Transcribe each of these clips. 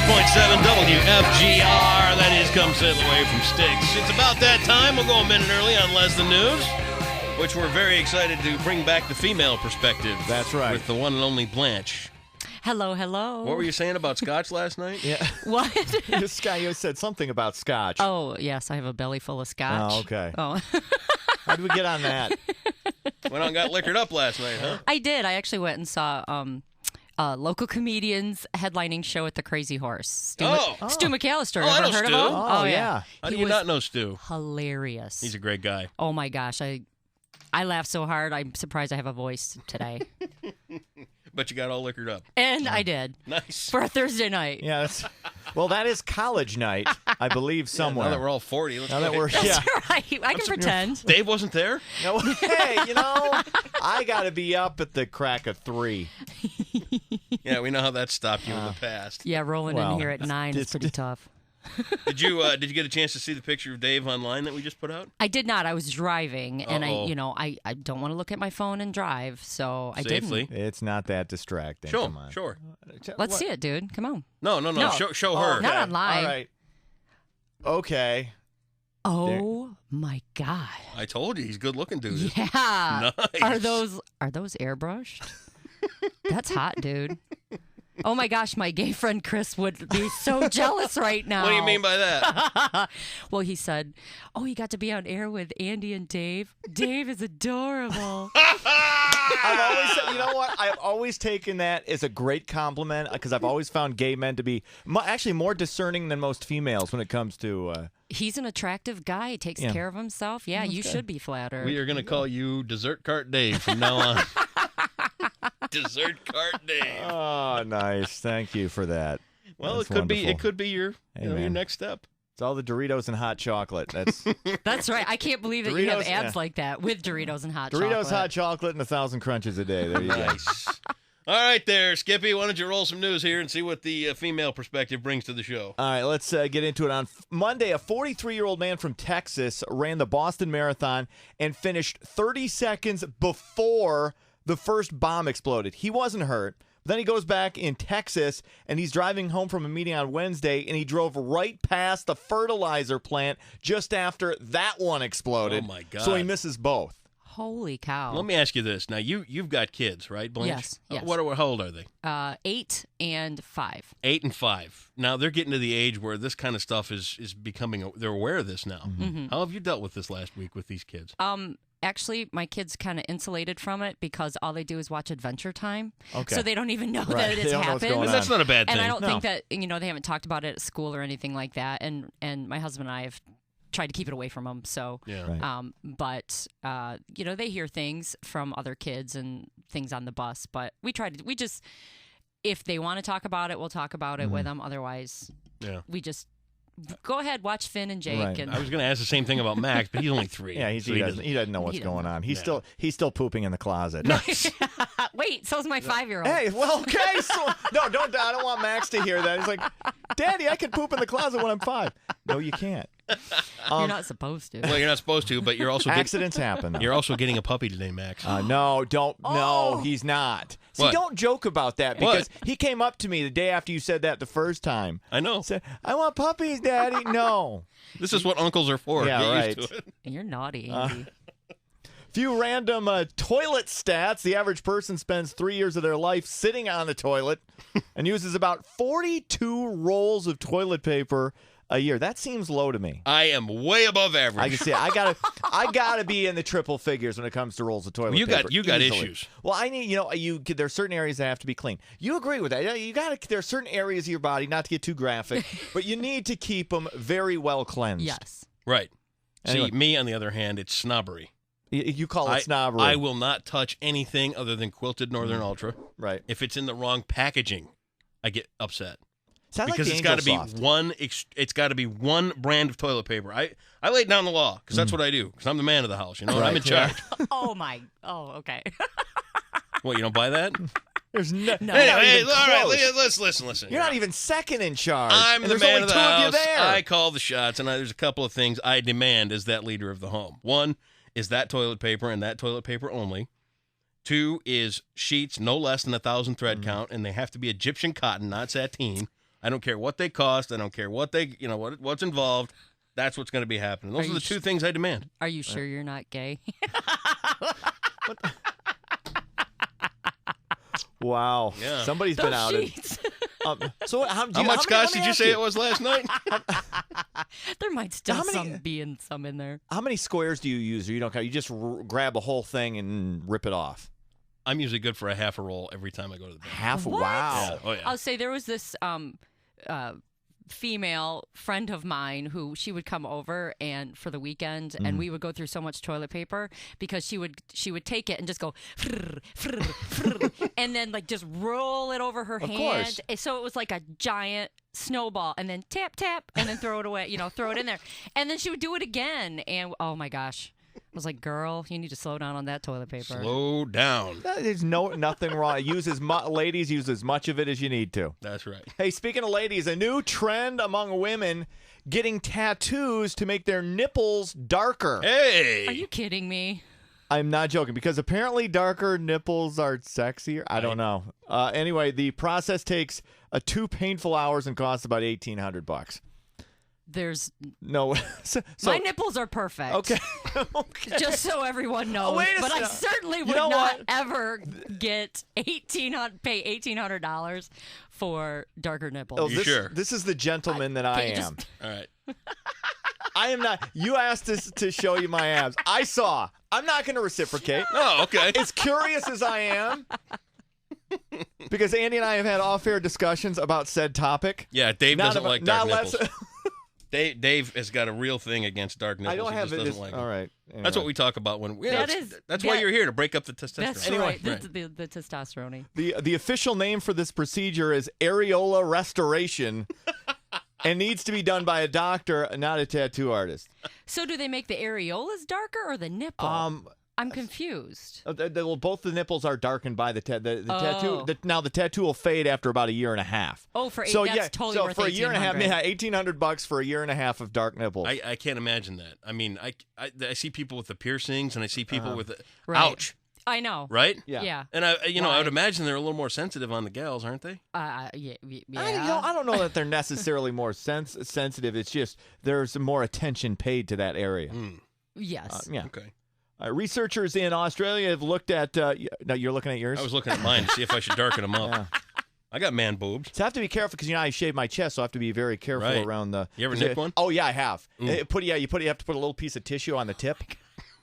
WFGR. That is Come Sail Away from Sticks. It's about that time. We'll go a minute early on Less Than News, which we're very excited to bring back the female perspective. That's right. With the one and only Blanche. Hello, hello. What were you saying about scotch last night? Yeah. What? This guy said something about scotch. Oh, yes, I have a belly full of scotch. Oh, okay. Oh. How did we get on that? Went out and got liquored up last night, huh? I did. I actually went and saw local comedians headlining show at the Crazy Horse. Stu McAllister. Oh, I know Ever heard Stu. of him? Oh, yeah. How do you not know Stu? Hilarious. He's a great guy. Oh my gosh, I laugh so hard. I'm surprised I have a voice today. But you got all liquored up. And I did. Nice. For a Thursday night. Yeah. Well, that is college night, I believe, somewhere. Now that we're all 40, let's Now go that we're, ahead. That's right. I can pretend. Dave wasn't there? No, hey, I got to be up at the crack of 3. Yeah, we know how that stopped you in the past. Yeah, rolling in here at 9 is pretty tough. Did you get a chance to see the picture of Dave online that we just put out? I did not. I was driving, and Uh-oh. I don't want to look at my phone and drive, so I Safely. didn't. It's not that distracting. Sure, Come on. sure. Let's see it, dude. Come on. No. No. Show her. Not online. All right. Okay. Oh my God. I told you, he's good looking, dude. Yeah. Nice. Are those airbrushed? That's hot, dude. Oh my gosh, my gay friend Chris would be so jealous right now. What do you mean by that? Well, he said, "Oh, you got to be on air with Andy and Dave. Dave is adorable." I've always said, you know what? I've always taken that as a great compliment because I've always found gay men to be actually more discerning than most females when it comes to. He's an attractive guy. He takes care of himself. Yeah, you should be flattered. We are going to call you Dessert Cart Dave from now on. Dessert Cart Dave. Oh, nice. Thank you for that. Well, That's it could be your Hey, your man. next step. It's all the Doritos and hot chocolate. That's That's right. I can't believe that you have Doritos, abs yeah. like that with Doritos and hot Doritos chocolate. hot chocolate and 1,000 crunches a day. There you go. Nice. All right there, Skippy. Why don't you roll some news here and see what the female perspective brings to the show? All right, let's get into it. On Monday, a 43-year-old man from Texas ran the Boston Marathon and finished 30 seconds before the first bomb exploded. He wasn't hurt. Then he goes back in Texas, and he's driving home from a meeting on Wednesday, and he drove right past the fertilizer plant just after that one exploded. Oh, my God. So he misses both. Holy cow. Let me ask you this. Now, you've got kids, right, Blanche? Yes. How old are they? 8 and 5. 8 and 5. Now, they're getting to the age where this kind of stuff is becoming, they're aware of this now. Mm-hmm. How have you dealt with this last week with these kids? Actually, my kids kind of insulated from it because all they do is watch Adventure Time. Okay. So they don't even know Right. that They it's don't know what's happened. going on. That's not a bad thing. And I don't No. think that, they haven't talked about it at school or anything like that. And my husband and I have tried to keep it away from them. So, Yeah. Right. but, they hear things from other kids and things on the bus. But if they want to talk about it, we'll talk about it with them. Otherwise, Yeah. we just go ahead, watch Finn and Jake. Right. And I was going to ask the same thing about Max, but he's only 3. Yeah, so he doesn't know what's he doesn't going know. on. He's still pooping in the closet. Wait, so's my 5-year-old. Hey, well, okay. So, I don't want Max to hear that. He's like, Daddy, I can poop in the closet when I'm 5. No, you can't. You're not supposed to. Well, you're not supposed to, but you're also Accidents happen. You're also getting a puppy today, Max. No, don't. No, he's not. See, What? don't joke about that because he came up to me the day after you said that the first time. I know. Said, I want puppies, Daddy. No. This is what uncles are for. Yeah, Get right. used to it. You're naughty, Andy. Few random toilet stats. The average person spends 3 years of their life sitting on the toilet and uses about 42 rolls of toilet paper a year. That seems low to me. I am way above average. I can see. I gotta be in the triple figures when it comes to rolls of toilet paper. You got easily. issues. Well, I need. There's certain areas that have to be clean. You agree with that? There are certain areas of your body, not to get too graphic, but you need to keep them very well cleansed. Yes. Right. Anyway. See, me on the other hand, it's snobbery. You call it snobbery. I will not touch anything other than Quilted Northern Ultra. Right. If it's in the wrong packaging, I get upset. Sounds Because like it's got to be Soft. one. It's got to be one brand of toilet paper. I laid down the law because that's what I do. Because I'm the man of the house. You know, I'm in Right, charge. Okay. What, you don't buy that? There's no. No. Anyway, all right. Listen. You're not even second in charge. I'm and the there's man only of the two house. of you there. I call the shots, and there's a couple of things I demand as that leader of the home. One is that toilet paper and that toilet paper only. 2 is sheets no less than 1,000 thread count, and they have to be Egyptian cotton, not sateen. I don't care what they cost. I don't care what what's involved. That's what's going to be happening. Those are the two things I demand. Are you sure you're not gay? Wow. Yeah. Somebody's been outed. So how much scotch did you say it was last night? There might still be some in there. How many squares do you use? Or you just grab a whole thing and rip it off? I'm usually good for a half a roll every time I go to the bathroom. What? Wow. Yeah. Oh, yeah. I'll say there was this female friend of mine who she would come over and for the weekend and we would go through so much toilet paper because she would take it and just go and then like just roll it over her hand. Course. So it was like a giant snowball and then tap and then throw it away, throw it in there. And then she would do it again and oh my gosh. I was like, girl, you need to slow down on that toilet paper. Slow down. There's nothing wrong. Ladies, use as much of it as you need to. That's right. Hey, speaking of ladies, a new trend among women getting tattoos to make their nipples darker. Hey! Are you kidding me? I'm not joking, because apparently darker nipples are sexier. I don't know. Anyway, the process takes 2 painful hours and costs about $1,800. There's no. my nipples are perfect. Okay. Just so everyone knows. But I certainly would not ever pay $1,800 for darker nipples. Oh, sure? This is the gentleman that I am. All right. I am not. You asked us to show you my abs. I saw. I'm not going to reciprocate. Oh, okay. As curious as I am, because Andy and I have had off-air discussions about said topic. Yeah, Dave doesn't like dark nipples. Less, Dave has got a real thing against dark nipples. I don't have he just it. doesn't like all right. Anyway. That's what we talk about when. Yeah, that's why you're here, to break up the testosterone. That's anyway, right. The testosterone. The official name for this procedure is areola restoration, and needs to be done by a doctor, not a tattoo artist. So, do they make the areolas darker or the nipple? I'm confused. Both the nipples are darkened by the tattoo. Now the tattoo will fade after about a year and a half. Oh, for that's totally worth for a year and a half, $1,800. $1,800 for a year and a half of dark nipples. I can't imagine that. I mean, I see people with the piercings, and I see people with right. ouch. I know. Right? Yeah. And I would imagine they're a little more sensitive on the gals, aren't they? Yeah. I don't know that they're necessarily more sensitive. It's just there's more attention paid to that area. Yes. Yeah. Okay. Researchers in Australia have looked at. No, you're looking at yours. I was looking at mine to see if I should darken them up. Yeah. I got man boobs. So I have to be careful because I shave my chest, so I have to be very careful around the. You ever nick one? Oh yeah, I have. You have to put a little piece of tissue on the tip.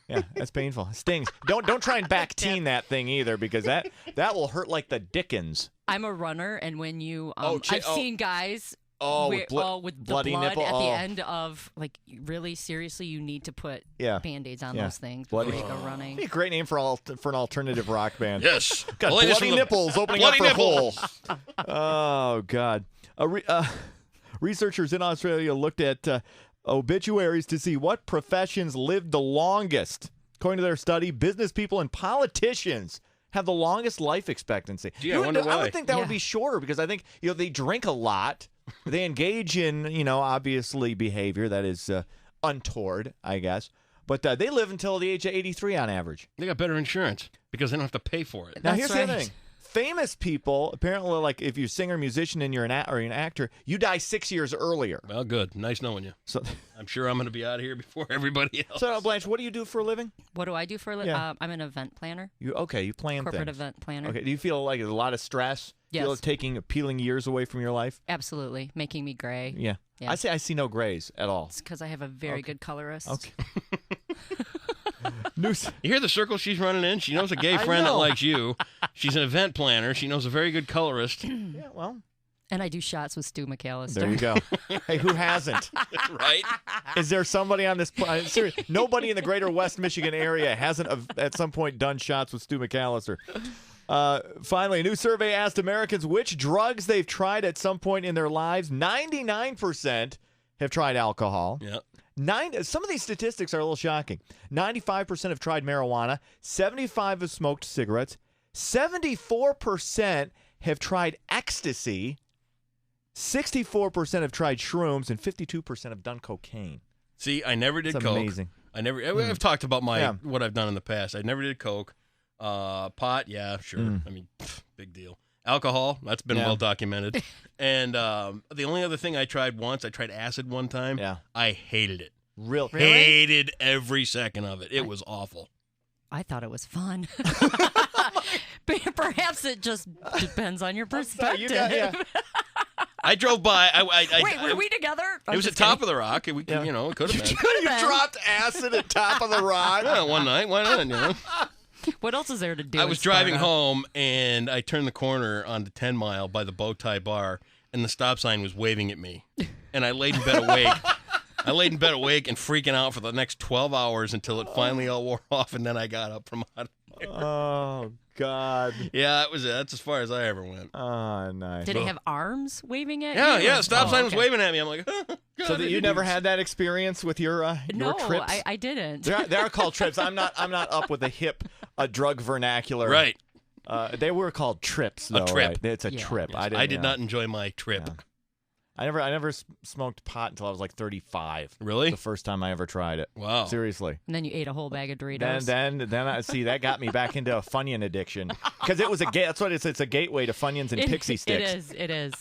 Yeah, that's painful. It stings. Don't try and back teen that thing either, because that will hurt like the dickens. I'm a runner, and when you I've seen guys. With bloody the blood nipple at the end of, like, really seriously, you need to put Band-Aids on those things before you go running. Be a great name for an alternative rock band. Yes. Got bloody nipples opening up for a hole. Oh, God. Researchers in Australia looked at obituaries to see what professions lived the longest. According to their study, business people and politicians have the longest life expectancy. Gee, I wonder why. I would think that would be shorter, because I think they drink a lot. They engage in, obviously behavior that is untoward, I guess. But they live until the age of 83 on average. They got better insurance because they don't have to pay for it. Now, here's the other thing. Famous people, apparently, like if you're a singer, musician, and you're an actor, you die 6 years earlier. Well, good. Nice knowing you. So I'm sure I'm going to be out of here before everybody else. So, Blanche, what do you do for a living? What do I do for a living? Yeah. I'm an event planner. You plan Corporate things. event planner. Okay. Do you feel like there's a lot of stress? Yes. Feel it's peeling years away from your life? Absolutely. Making me gray. Yeah. I see no grays at all. It's because I have a very good colorist. Okay. You hear the circle she's running in? She knows a gay friend that likes you. She's an event planner. She knows a very good colorist. Yeah, well. And I do shots with Stu McAllister. There you go. Hey, who hasn't? Right? Is there somebody on this planet? Seriously, nobody in the greater West Michigan area hasn't at some point done shots with Stu McAllister. Finally, a new survey asked Americans which drugs they've tried at some point in their lives. 99% have tried alcohol. Yeah. Some of these statistics are a little shocking. 95% have tried marijuana. 75% have smoked cigarettes. 74% have tried ecstasy. 64% have tried shrooms, and 52% have done cocaine. See, I never did That's coke. amazing. I've talked about what I've done in the past. I never did coke. Pot, yeah, sure. I mean, big deal. Alcohol, that's been Yeah. well documented. And the only other thing I tried acid one time. Yeah. I hated it. Really? Hated every second of it. It was awful. I thought it was fun. But perhaps it just depends on your perspective. I drove by. Wait, were we together? It was at Top of the Rock. It could have been. You dropped acid at Top of the Rock? Yeah, one night. Why not, What else is there to do? I in was driving Sparta? home, and I turned the corner onto 10 Mile by the Bow Tie Bar, and the stop sign was waving at me. And I laid in bed awake. And freaking out for the next 12 hours until it finally all wore off, and then I got up from out of there. Oh, God. Yeah, that's as far as I ever went. Oh, nice. Did he have arms waving at you? Yeah, the stop sign was okay. waving at me. I'm like, God, So that you never had that experience with your No, trips? I didn't. They are called trips. I'm not up with the hip drug vernacular. Right. They were called trips, though. A trip. Right? It's a Yeah. trip. Yes, I did not enjoy my trip. Yeah. I never smoked pot until I was like 35. Really? The first time I ever tried it. Wow. Seriously. And then you ate a whole bag of Doritos. Then I see that got me back into a Funyun addiction because it was that's what it's a gateway to Funyuns and Pixie Sticks. It is.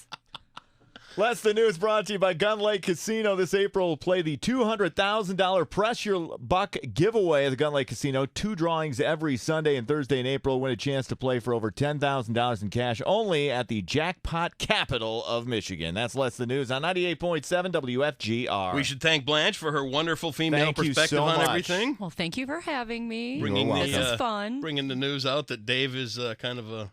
Less the News brought to you by Gun Lake Casino. This April will play the $200,000 Press Your Buck giveaway at the Gun Lake Casino. 2 drawings every Sunday and Thursday in April. Win a chance to play for over $10,000 in cash only at the jackpot capital of Michigan. That's Less the News on 98.7 WFGR. We should thank Blanche for her wonderful female Thank you perspective so on much. everything. Well, thank you for having me. Bringing You're This welcome. is fun. Bringing the news out that Dave is kind of a,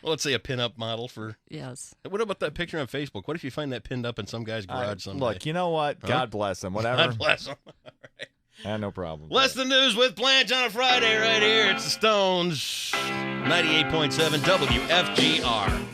well, let's say a pin-up model for. Yes. What about that picture on Facebook? What if you find that pinned up in some guy's garage someday? Look, you know what? God bless him. Whatever. God bless him. No problem. Less the News with Blanche on a Friday right here. It's the Stones, 98.7 WFGR.